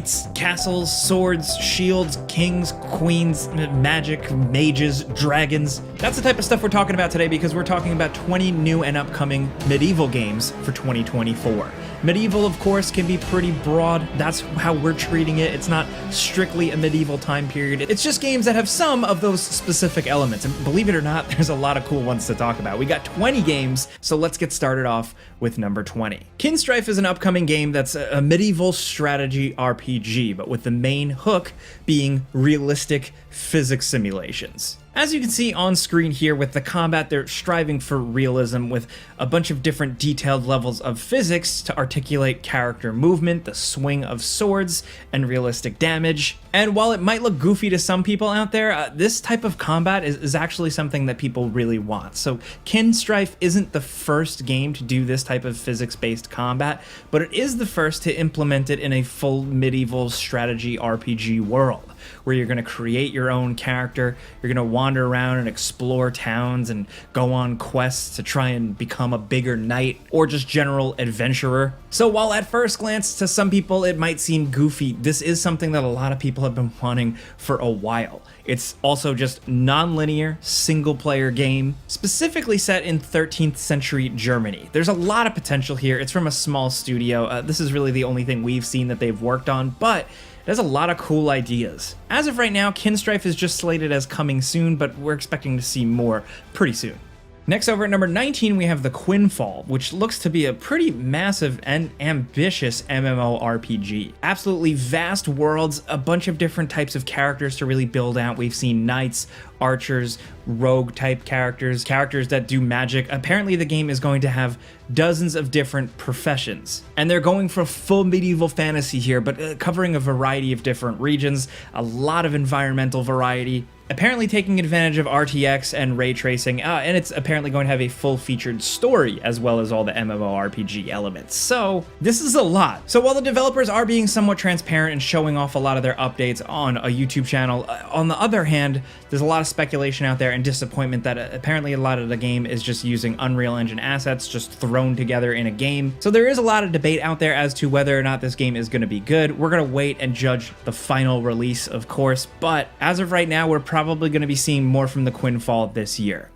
Knights, castles, swords, shields, kings, queens, magic, mages, dragons. That's the type of stuff we're talking about today because we're talking about 20 new and upcoming medieval games for 2024. Medieval, of course, can be pretty broad. That's how we're treating it. It's not strictly a medieval time period. It's just games that have some of those specific elements. And believe it or not, there's a lot of cool ones to talk about. We got 20 games, so let's get started off with number 20. Kinstrife is an upcoming game that's a medieval strategy RPG, but with the main hook being realistic physics simulations. As you can see on screen here with the combat, they're striving for realism with a bunch of different detailed levels of physics to articulate character movement, the swing of swords, and realistic damage. And while it might look goofy to some people out there, this type of combat is actually something that people really want. So Kinstrife isn't the first game to do this type of physics-based combat, but it is the first to implement it in a full medieval strategy RPG world, where you're going to create your own character, you're going to wander around and explore towns and go on quests to try and become a bigger knight or just general adventurer. So while at first glance to some people it might seem goofy, this is something that a lot of people have been wanting for a while. It's also just non-linear, single-player game, specifically set in 13th century Germany. There's a lot of potential here. It's from a small studio. This is really the only thing we've seen that they've worked on, but it has a lot of cool ideas. As of right now, Kinstrife is just slated as coming soon, but we're expecting to see more pretty soon. Next, over at number 19, we have the Quinfall, which looks to be a pretty massive and ambitious MMORPG. Absolutely vast worlds, a bunch of different types of characters to really build out. We've seen knights, archers, rogue type characters, characters that do magic. Apparently the game is going to have dozens of different professions. And they're going for full medieval fantasy here, but covering a variety of different regions, a lot of environmental variety, apparently taking advantage of RTX and ray tracing, and it's apparently going to have a full-featured story as well as all the MMORPG elements. So this is a lot. So while the developers are being somewhat transparent and showing off a lot of their updates on a YouTube channel, on the other hand, there's a lot of speculation out there and disappointment that apparently a lot of the game is just using Unreal Engine assets just thrown together in a game. So there is a lot of debate out there as to whether or not this game is going to be good. We're going to wait and judge the final release, of course, but as of right now, we're probably going to be seeing more from the Quinfall this year.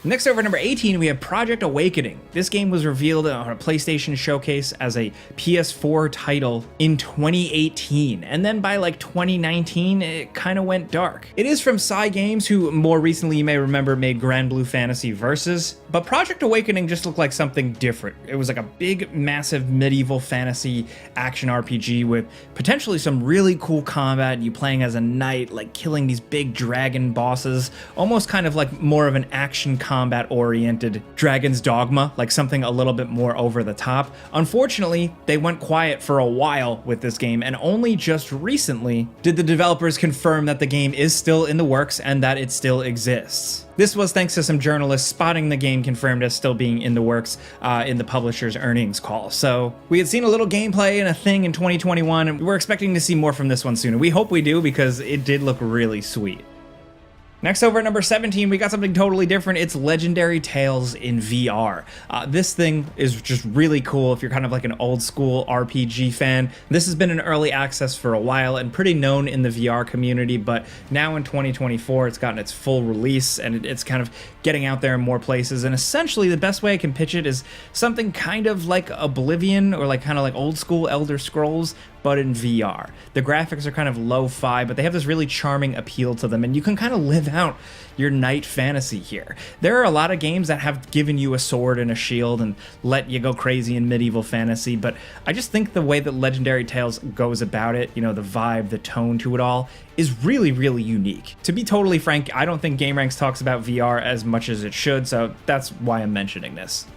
Next, over at number 18, we have Project Awakening. This game was revealed on a PlayStation showcase as a PS4 title in 2018, and then by like 2019, it kind of went dark. It is from Cygames, who more recently you may remember made Grand Blue Fantasy Versus, but Project Awakening just looked like something different. It was like a big, massive medieval fantasy action RPG with potentially some really cool combat. You playing as a knight, like killing these big dragon bosses, almost kind of like more of an action combat-oriented Dragon's Dogma, like something a little bit more over the top. Unfortunately, they went quiet for a while with this game, and only just recently did the developers confirm that the game is still in the works and that it still exists. This was thanks to some journalists spotting the game confirmed as still being in the works in the publisher's earnings call. So we had seen a little gameplay and a thing in 2021, and we're expecting to see more from this one soon. And we hope we do because it did look really sweet. Next, over at number 17, we got something totally different. It's Legendary Tales in VR. This thing is just really cool if you're kind of like an old school RPG fan. This has been in early access for a while and pretty known in the VR community, but now in 2024, it's gotten its full release and it's kind of getting out there in more places. And essentially, the best way I can pitch it is something kind of like Oblivion or like kind of like old school Elder Scrolls, but in VR. The graphics are kind of lo-fi, but they have this really charming appeal to them, and you can kind of live out your knight fantasy here. There are a lot of games that have given you a sword and a shield and let you go crazy in medieval fantasy, but I just think the way that Legendary Tales goes about it, you know, the vibe, the tone to it all, is really, really unique. To be totally frank, I don't think GameRanks talks about VR as much as it should, so that's why I'm mentioning this.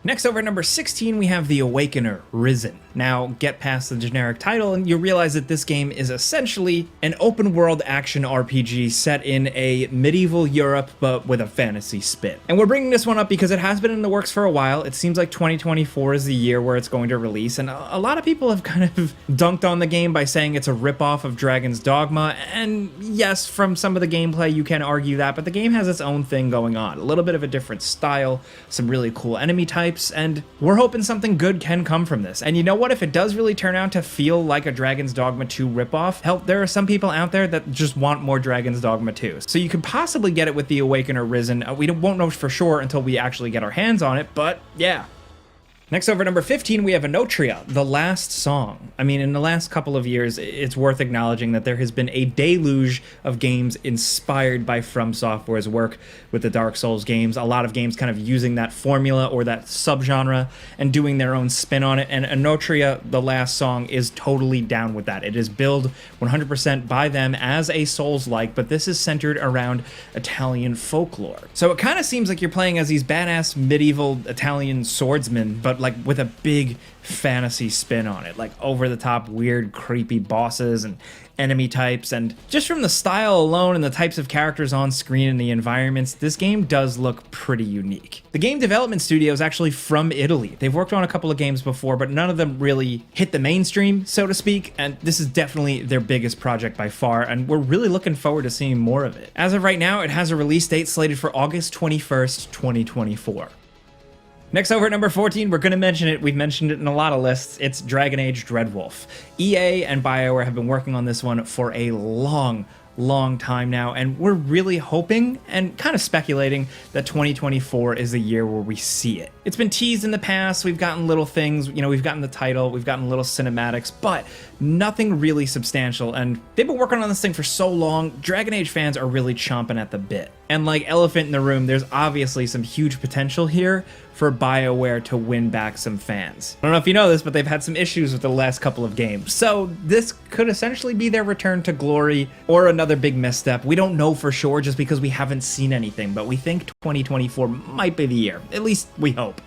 Next, over at number 16, we have The Awakener, Risen. Now, get past the generic title and you'll realize that this game is essentially an open-world action RPG set in a medieval Europe, but with a fantasy spin. And we're bringing this one up because it has been in the works for a while. It seems like 2024 is the year where it's going to release, and a lot of people have kind of dunked on the game by saying it's a ripoff of Dragon's Dogma, and yes, from some of the gameplay you can argue that, but the game has its own thing going on. A little bit of a different style, some really cool enemy types, types, and we're hoping something good can come from this. And you know what? If it does really turn out to feel like a Dragon's Dogma 2 ripoff, hell, there are some people out there that just want more Dragon's Dogma 2. So you could possibly get it with the Awakener Risen. We won't know for sure until we actually get our hands on it, but yeah. Next over at number 15, we have Anotria, The Last Song. I mean, in the last couple of years, it's worth acknowledging that there has been a deluge of games inspired by From Software's work with the Dark Souls games. A lot of games kind of using that formula or that subgenre and doing their own spin on it. And Anotria, The Last Song, is totally down with that. It is billed 100% by them as a Souls-like, but this is centered around Italian folklore. So it kind of seems like you're playing as these badass medieval Italian swordsmen, but like with a big fantasy spin on it, like over the top weird creepy bosses and enemy types. And just from the style alone and the types of characters on screen and the environments, this game does look pretty unique. The game development studio is actually from Italy. They've worked on a couple of games before, but none of them really hit the mainstream, so to speak, and this is definitely their biggest project by far, and we're really looking forward to seeing more of it. As of right now, it has a release date slated for August 21st, 2024. Next over at number 14, we're going to mention it. We've mentioned it in a lot of lists. It's Dragon Age Dreadwolf. EA and BioWare have been working on this one for a long time now, and we're really hoping and kind of speculating that 2024 is the year where we see it. It's been teased in the past. We've gotten little things, you know, we've gotten the title, we've gotten little cinematics, but nothing really substantial. And they've been working on this thing for so long. Dragon Age fans are really chomping at the bit. And like elephant in the room, there's obviously some huge potential here for BioWare to win back some fans. I don't know if you know this, but they've had some issues with the last couple of games. So this could essentially be their return to glory or another big misstep. We don't know for sure just because we haven't seen anything, but we think 2024 might be the year. At least we hope.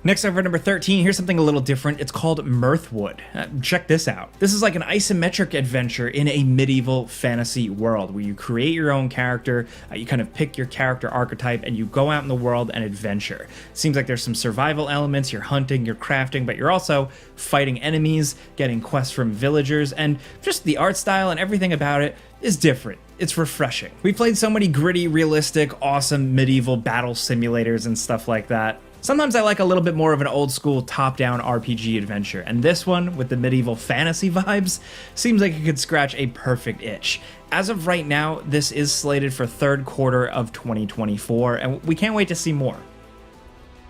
Next over at number 13, here's something a little different. It's called Mirthwood. Check this out. This is like an isometric adventure in a medieval fantasy world where you create your own character, you kind of pick your character archetype, and you go out in the world and adventure. Seems like there's some survival elements, you're hunting, you're crafting, but you're also fighting enemies, getting quests from villagers, and just the art style and everything about it is different. It's refreshing. We played so many gritty, realistic, awesome medieval battle simulators and stuff like that. Sometimes I like a little bit more of an old school top-down RPG adventure, and this one, with the medieval fantasy vibes, seems like it could scratch a perfect itch. As of right now, this is slated for third quarter of 2024, and we can't wait to see more.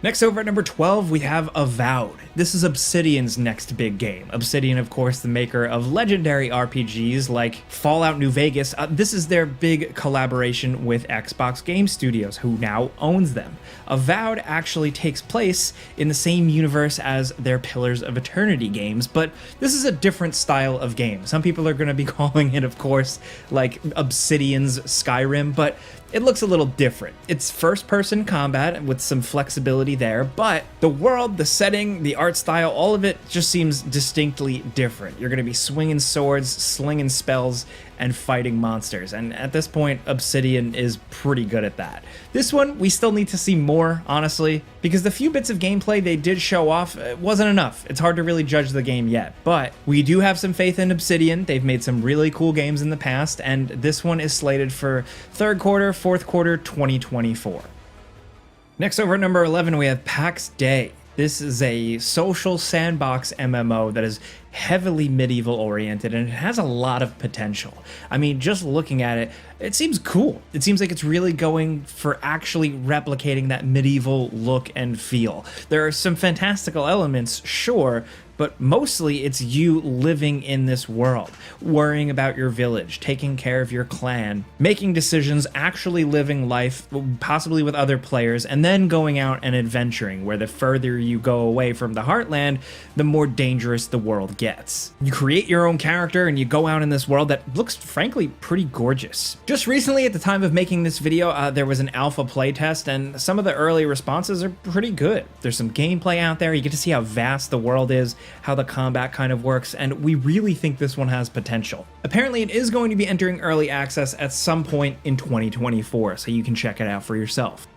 Next over at number 12, we have Avowed. This is Obsidian's next big game. Obsidian, of course, the maker of legendary RPGs like Fallout New Vegas. This is their big collaboration with Xbox Game Studios, who now owns them. Avowed actually takes place in the same universe as their Pillars of Eternity games, but this is a different style of game. Some people are going to be calling it, of course, like Obsidian's Skyrim, but it looks a little different. It's first-person combat with some flexibility there, but the world, the setting, the art style, all of it just seems distinctly different. You're going to be swinging swords, slinging spells, and fighting monsters, and at this point, Obsidian is pretty good at that. This one, we still need to see more, honestly, because the few bits of gameplay they did show off wasn't enough. It's hard to really judge the game yet, but we do have some faith in Obsidian. They've made some really cool games in the past, and this one is slated for third quarter, fourth quarter 2024. Next over at number 11, we have PAX Day. This is a social sandbox MMO that is heavily medieval oriented, and it has a lot of potential. I mean, just looking at it, it seems cool. It seems like it's really going for actually replicating that medieval look and feel. There are some fantastical elements, sure, but mostly it's you living in this world, worrying about your village, taking care of your clan, making decisions, actually living life, possibly with other players, and then going out and adventuring, where the further you go away from the heartland, the more dangerous the world gets. You create your own character and you go out in this world that looks, frankly, pretty gorgeous. Just recently, at the time of making this video, there was an alpha playtest, and some of the early responses are pretty good. There's some gameplay out there, you get to see how vast the world is, how the combat kind of works, and we really think this one has potential. Apparently, it is going to be entering early access at some point in 2024, so you can check it out for yourself.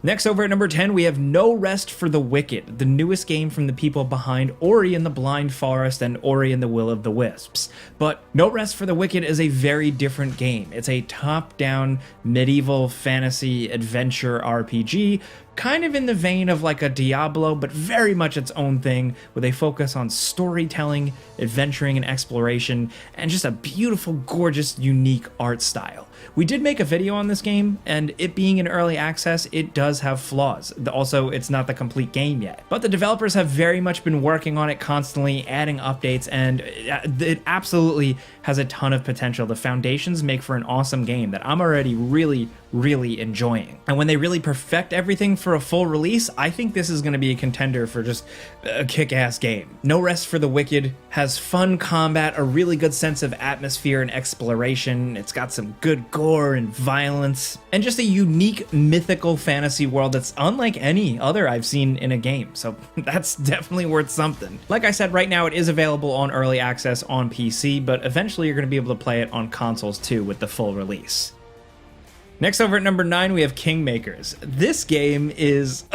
Next, over at number 10, we have No Rest for the Wicked, the newest game from the people behind Ori and the Blind Forest and Ori and the Will of the Wisps. But No Rest for the Wicked is a very different game. It's a top-down medieval fantasy adventure RPG kind of in the vein of like a Diablo, but very much its own thing, where they focus on storytelling, adventuring, and exploration, and just a beautiful, gorgeous, unique art style. We did make a video on this game, and it being in early access, it does have flaws. Also, it's not the complete game yet. But the developers have very much been working on it constantly, adding updates, and it absolutely has a ton of potential. The foundations make for an awesome game that I'm already really enjoying. And when they really perfect everything for a full release, I think this is going to be a contender for just a kick-ass game. No Rest for the Wicked has fun combat, a really good sense of atmosphere and exploration. It's got some good gore and violence, and just a unique mythical fantasy world that's unlike any other I've seen in a game. So that's definitely worth something. Like I said, right now it is available on early access on PC, but eventually you're going to be able to play it on consoles too with the full release. Next, over at number 9, we have Kingmakers. This game is...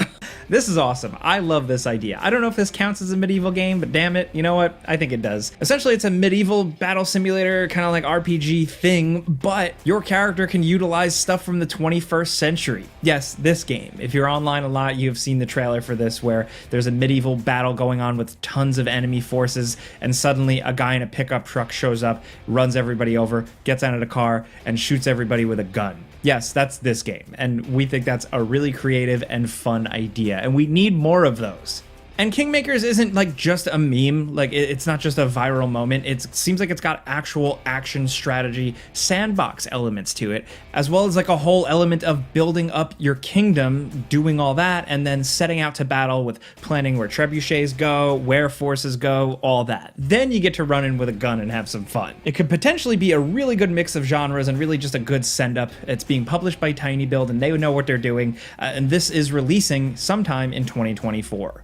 this is awesome. I love this idea. I don't know if this counts as a medieval game, but damn it, you know what? I think it does. Essentially, it's a medieval battle simulator, kind of like RPG thing, but your character can utilize stuff from the 21st century. Yes, this game. If you're online a lot, you've seen the trailer for this, where there's a medieval battle going on with tons of enemy forces, and suddenly a guy in a pickup truck shows up, runs everybody over, gets out of the car, and shoots everybody with a gun. Yes, that's this game, and we think that's a really creative and fun idea, and we need more of those. And Kingmakers isn't like just a meme, like it's not just a viral moment. It seems like it's got actual action strategy sandbox elements to it, as well as like a whole element of building up your kingdom, doing all that, and then setting out to battle with planning where trebuchets go, where forces go, all that. Then you get to run in with a gun and have some fun. It could potentially be a really good mix of genres and really just a good send-up. It's being published by Tiny Build, and they know what they're doing, and this is releasing sometime in 2024.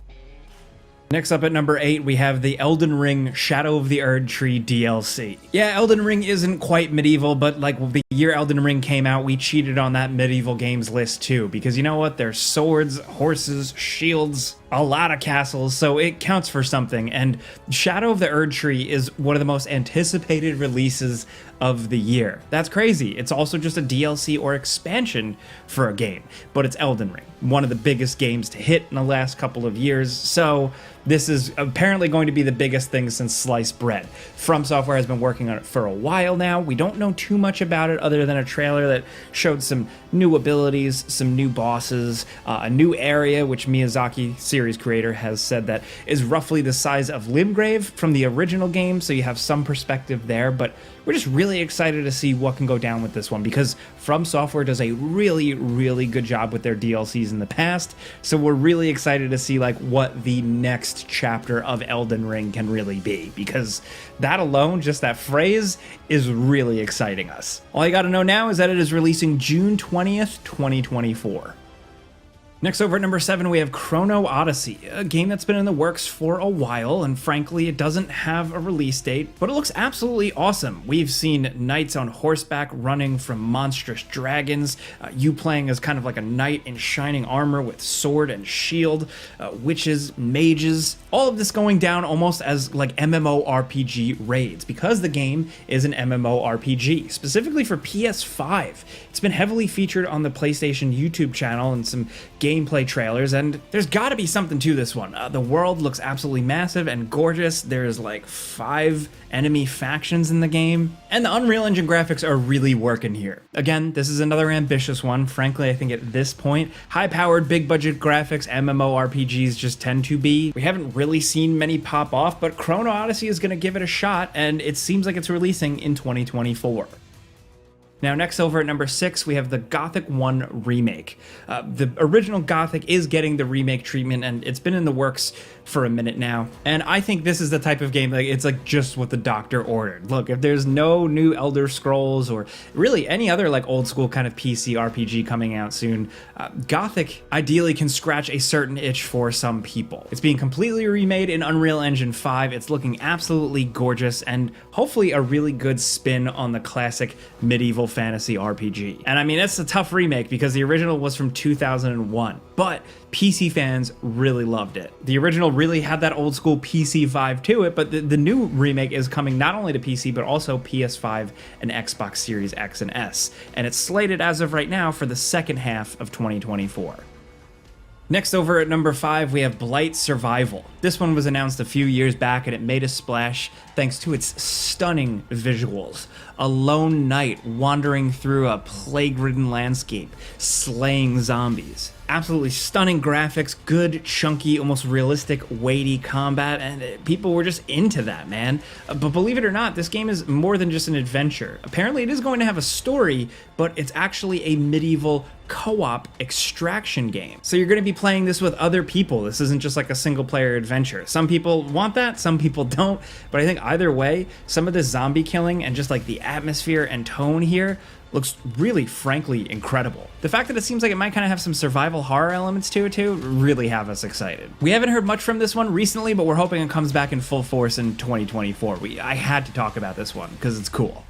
Next up at number 8, we have the Elden Ring Shadow of the Erdtree DLC. Yeah, Elden Ring isn't quite medieval, but like the year Elden Ring came out, we cheated on that medieval games list too, because you know what? There's swords, horses, shields, a lot of castles, so it counts for something. And Shadow of the Erdtree is one of the most anticipated releases of the year. That's crazy. It's also just a DLC or expansion for a game, but it's Elden Ring, one of the biggest games to hit in the last couple of years, so this is apparently going to be the biggest thing since sliced bread. From Software has been working on it for a while now. We don't know too much about it other than a trailer that showed some new abilities, some new bosses, a new area, which Miyazaki series creator has said that is roughly the size of Limgrave from the original game, so you have some perspective there, but we're just really excited to see what can go down with this one, because From Software does a really good job with their DLCs in the past, so we're really excited to see like what the next chapter of Elden Ring can really be, because that alone, just that phrase, is really exciting us. All you gotta know now is that it is releasing June 20th, 2024. Next, over at number 7, we have Chrono Odyssey, a game that's been in the works for a while, and frankly, it doesn't have a release date, but it looks absolutely awesome. We've seen knights on horseback running from monstrous dragons, you playing as kind of like a knight in shining armor with sword and shield, witches, mages, all of this going down almost as like MMORPG raids, because the game is an MMORPG, specifically for PS5. It's been heavily featured on the PlayStation YouTube channel and some gameplay trailers, and there's gotta be something to this one. The world looks absolutely massive and gorgeous. There's like 5 enemy factions in the game, and the Unreal Engine graphics are really working here. Again, this is another ambitious one. Frankly, I think at this point, high-powered, big-budget graphics MMORPGs just tend to be. We haven't really seen many pop off, but Chrono Odyssey is gonna give it a shot, and it seems like it's releasing in 2024. Now, next over at number 6, we have the Gothic 1 remake. The original Gothic is getting the remake treatment, and it's been in the works for a minute now. And I think this is the type of game, like it's like just what the doctor ordered. Look, if there's no new Elder Scrolls or really any other like old school kind of PC RPG coming out soon, Gothic ideally can scratch a certain itch for some people. It's being completely remade in Unreal Engine 5. It's looking absolutely gorgeous and hopefully a really good spin on the classic medieval fantasy RPG. And I mean, it's a tough remake because the original was from 2001, but PC fans really loved it. The original really had that old school PC vibe to it, but the new remake is coming not only to PC, but also PS5 and Xbox Series X and S. And it's slated as of right now for the second half of 2024. Next, over at number 5, we have Blight Survival. This one was announced a few years back and it made a splash thanks to its stunning visuals. A lone knight wandering through a plague-ridden landscape, slaying zombies. Absolutely stunning graphics, good, chunky, almost realistic, weighty combat, and people were just into that, man. But believe it or not, this game is more than just an adventure. Apparently it is going to have a story, but it's actually a medieval co-op extraction game. So you're going to be playing this with other people. This isn't just like a single player adventure. Some people want that, some people don't, but I think either way, some of this zombie killing and just like the atmosphere and tone here looks really, frankly, incredible. The fact that it seems like it might kind of have some survival horror elements to it too really have us excited. We haven't heard much from this one recently, but we're hoping it comes back in full force in 2024. I had to talk about this one because it's cool.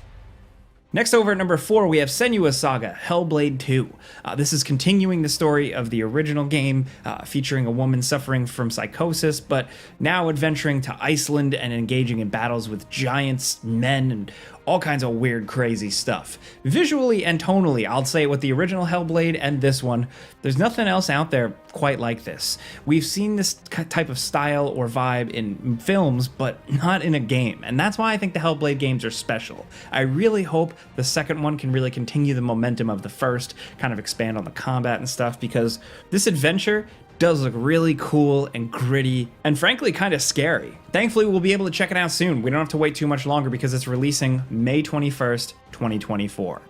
Next, over at number 4, we have Senua's Saga, Hellblade 2. This is continuing the story of the original game, featuring a woman suffering from psychosis, but now adventuring to Iceland and engaging in battles with giants, men, and all kinds of weird, crazy stuff. Visually and tonally, I'll say with the original Hellblade and this one, there's nothing else out there quite like this. We've seen this type of style or vibe in films, but not in a game, and that's why I think the Hellblade games are special. I really hope the second one can really continue the momentum of the first, kind of expand on the combat and stuff, because this adventure does look really cool and gritty and frankly kind of scary. Thankfully, we'll be able to check it out soon. We don't have to wait too much longer because it's releasing May 21st, 2024.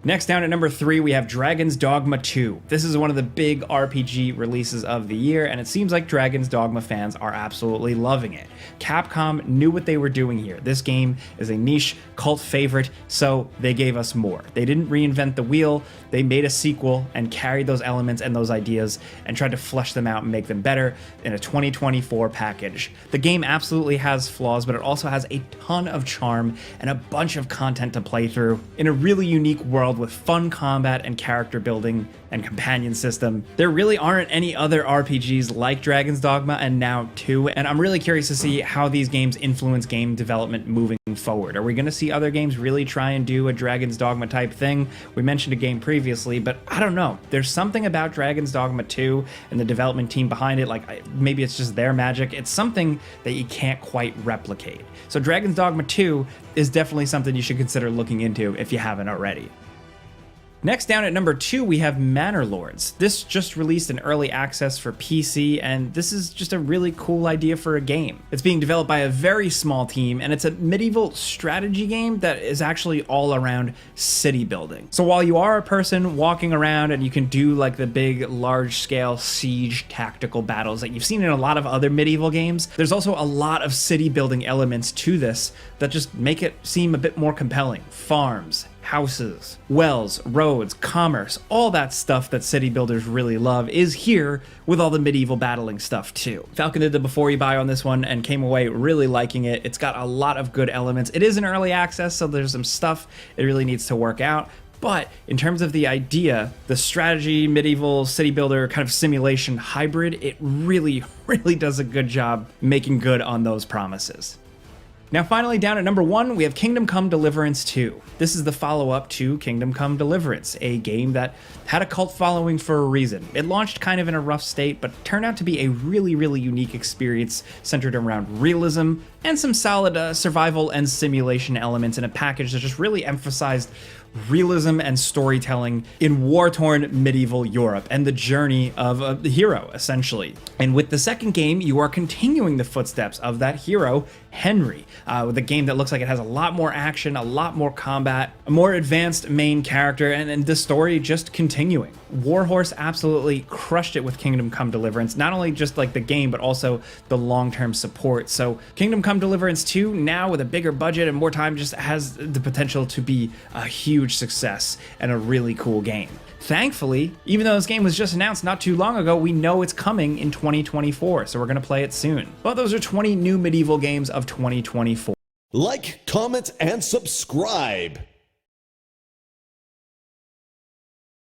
Next, down at number 3, we have Dragon's Dogma 2. This is one of the big RPG releases of the year, and it seems like Dragon's Dogma fans are absolutely loving it. Capcom knew what they were doing here. This game is a niche cult favorite, so they gave us more. They didn't reinvent the wheel, they made a sequel and carried those elements and those ideas and tried to flesh them out and make them better in a 2024 package. The game absolutely has flaws, but it also has a ton of charm and a bunch of content to play through in a really unique world with fun combat and character building and companion system. There really aren't any other RPGs like Dragon's Dogma and now 2, and I'm really curious to see how these games influence game development moving forward. Are we going to see other games really try and do a Dragon's Dogma type thing? We mentioned a game previously, but I don't know. There's something about Dragon's Dogma 2 and the development team behind it, like maybe it's just their magic. It's something that you can't quite replicate. So Dragon's Dogma 2 is definitely something you should consider looking into if you haven't already. Next, down at number 2, we have Manor Lords. This just released in early access for PC, and this is just a really cool idea for a game. It's being developed by a very small team, and it's a medieval strategy game that is actually all around city building. So while you are a person walking around and you can do like the big, large-scale siege tactical battles that you've seen in a lot of other medieval games, there's also a lot of city building elements to this that just make it seem a bit more compelling. Farms, houses, wells, roads, commerce, all that stuff that city builders really love is here with all the medieval battling stuff too. Falcon did the before you buy on this one and came away really liking it. It's got a lot of good elements. It is in early access, so there's some stuff it really needs to work out. But in terms of the idea, the strategy, medieval city builder kind of simulation hybrid, it really does a good job making good on those promises. Now finally, down at number 1, we have Kingdom Come Deliverance 2. This is the follow-up to Kingdom Come Deliverance, a game that had a cult following for a reason. It launched kind of in a rough state, but turned out to be a really unique experience centered around realism and some solid survival and simulation elements in a package that just really emphasized realism and storytelling in war-torn medieval Europe and the journey of the hero, essentially. And with the second game, you are continuing the footsteps of that hero, Henry, with a game that looks like it has a lot more action, a lot more combat, a more advanced main character, and the story just continuing. Warhorse absolutely crushed it with Kingdom Come Deliverance, not only just like the game, but also the long-term support. So Kingdom Come Deliverance 2, now with a bigger budget and more time, just has the potential to be a huge success and a really cool game. Thankfully, even though this game was just announced not too long ago, we know it's coming in 2024, so we're going to play it soon. But those are 20 new medieval games of 2024. Like, comment, and subscribe.